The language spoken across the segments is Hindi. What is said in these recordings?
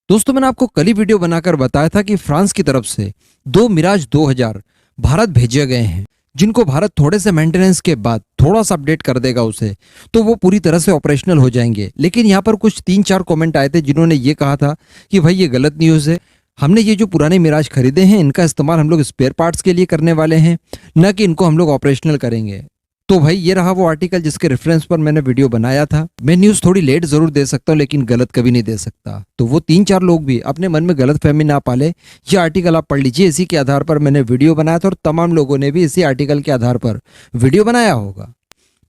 दोस्तों, मैंने आपको कल ही वीडियो बनाकर बताया था कि फ्रांस की तरफ से 2 मिराज 2000 भारत भेजे गए हैं, जिनको भारत थोड़े से मेंटेनेंस के बाद थोड़ा सा अपडेट कर देगा उसे, तो वो पूरी तरह से ऑपरेशनल हो जाएंगे। लेकिन यहाँ पर कुछ 3-4 कमेंट आए थे जिन्होंने ये कहा था कि भाई ये गलत न्यूज़ है, हमने ये जो पुराने मिराज खरीदे हैं इनका इस्तेमाल हम लोग स्पेयर पार्ट्स के लिए करने वाले हैं, न कि इनको हम लोग ऑपरेशनल करेंगे। तो भाई ये रहा वो आर्टिकल जिसके रेफरेंस पर मैंने वीडियो बनाया था। मैं न्यूज़ थोड़ी लेट जरूर दे सकता हूँ लेकिन गलत कभी नहीं दे सकता। तो वो 3-4 लोग भी अपने मन में गलत फहमी ना पाले, ये आर्टिकल आप पढ़ लीजिए। इसी के आधार पर मैंने वीडियो बनाया था और तमाम लोगों ने भी इसी आर्टिकल के आधार पर वीडियो बनाया होगा।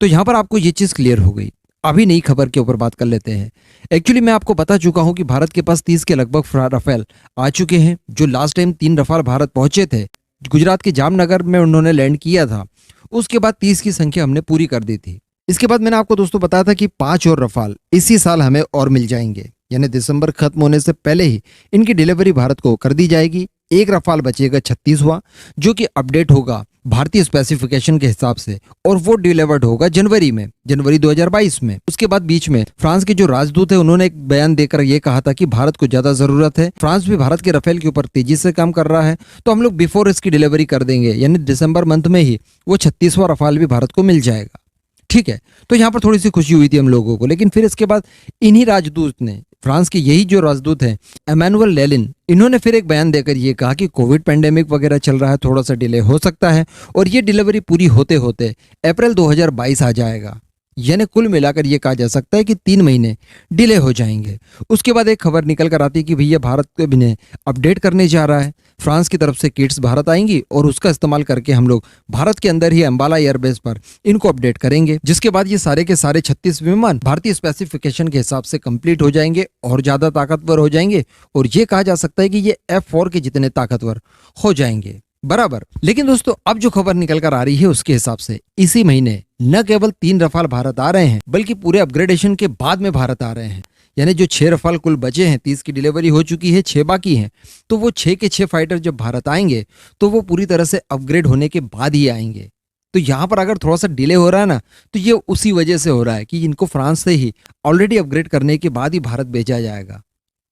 तो यहाँ पर आपको ये चीज़ क्लियर हो गई। अभी नई खबर के ऊपर बात कर लेते हैं। एक्चुअली मैं आपको बता चुका हूँ कि भारत के पास 30 के लगभग रफेल आ चुके हैं। जो लास्ट टाइम 3 रफाल भारत पहुंचे थे, गुजरात के जामनगर में उन्होंने लैंड किया था, उसके बाद 30 की संख्या हमने पूरी कर दी थी। इसके बाद मैंने आपको दोस्तों बताया था कि 5 और रफाल इसी साल हमें और मिल जाएंगे, यानी दिसंबर खत्म होने से पहले ही इनकी डिलीवरी भारत को कर दी जाएगी। एक रफाल बचेगा 36वां, जो कि अपडेट होगा भारतीय स्पेसिफिकेशन के हिसाब से, और वो डिलीवर्ड होगा जनवरी 2022 में। उसके बाद बीच में फ्रांस के जो राजदूत है उन्होंने एक बयान देकर ये कहा था कि भारत को ज्यादा जरूरत है, फ्रांस भी भारत के रफेल के ऊपर तेजी से काम कर रहा है, तो हम लोग बिफोर इसकी डिलीवरी कर देंगे, यानी दिसंबर मंथ में ही वो 36वां रफाल भी भारत को मिल जाएगा। ठीक है, तो यहाँ पर थोड़ी सी खुशी हुई थी हम लोगों को। लेकिन फिर इसके बाद इन्हीं राजदूत ने, फ्रांस के यही जो राजदूत हैं एमैनुअल लेलिन, इन्होंने फिर एक बयान देकर ये कहा कि कोविड पेंडेमिक वगैरह चल रहा है, थोड़ा सा डिले हो सकता है और ये डिलीवरी पूरी होते होते अप्रैल 2022 आ जाएगा। यानी कुल मिलाकर ये कहा जा सकता है कि 3 महीने डिले हो जाएंगे। उसके बाद एक खबर निकल कर आती है कि भैया भारत को भी अपडेट करने जा रहा है, फ्रांस की तरफ से किट्स भारत आएंगी और उसका इस्तेमाल करके हम लोग भारत के अंदर ही अंबाला एयरबेस पर इनको अपडेट करेंगे, जिसके बाद ये सारे के सारे 36 विमान भारतीय स्पेसिफिकेशन के हिसाब से कंप्लीट हो जाएंगे और ज्यादा ताकतवर हो जाएंगे, और ये कहा जा सकता है कि ये F4 के जितने ताकतवर हो जाएंगे बराबर। लेकिन दोस्तों, अब जो खबर निकल कर आ रही है उसके हिसाब से इसी महीने न केवल 3 रफाल भारत आ रहे हैं, बल्कि पूरे अपग्रेडेशन के बाद में भारत आ रहे हैं। यानी जो 6 रफाल कुल बचे हैं, 30 की डिलीवरी हो चुकी है, 6 बाकी हैं, तो वो 6 के 6 फाइटर जब भारत आएंगे तो वो पूरी तरह से अपग्रेड होने के बाद ही आएंगे। तो यहाँ पर अगर थोड़ा सा डिले हो रहा है ना, तो ये उसी वजह से हो रहा है कि इनको फ्रांस से ही ऑलरेडी अपग्रेड करने के बाद ही भारत भेजा जाएगा।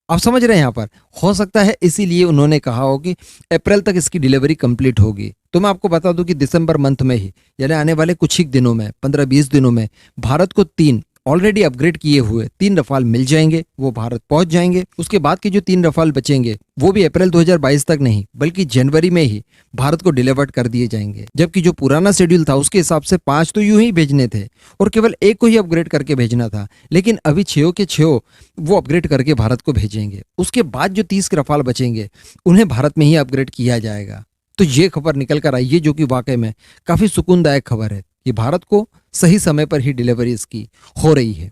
आप समझ रहे हैं, यहाँ पर हो सकता है इसीलिए उन्होंने कहा हो कि अप्रैल तक इसकी डिलीवरी कंप्लीट होगी। तो मैं आपको बता दूं कि दिसंबर मंथ में ही, यानी आने वाले कुछ ही दिनों में, 15-20 दिनों में भारत को 3 ऑलरेडी अपग्रेड किए हुए 3 रफाल मिल जाएंगे, वो भारत पहुंच जाएंगे। उसके बाद के जो 3 रफाल बचेंगे वो भी अप्रैल 2022 तक नहीं बल्कि जनवरी में ही भारत को डिलीवर्ड कर दिए जाएंगे। जबकि जो पुराना शेड्यूल था उसके हिसाब से 5 तो यूं ही भेजने थे और केवल 1 को ही अपग्रेड करके भेजना था, लेकिन अभी 6 के 6 वो अपग्रेड करके भारत को भेजेंगे। उसके बाद जो 30 रफाल बचेंगे उन्हें भारत में ही अपग्रेड किया जाएगा। तो ये खबर निकल कर आई है, जो कि वाकई में काफी सुकूनदायक खबर है कि भारत को सही समय पर ही डिलीवरी इसकी हो रही है।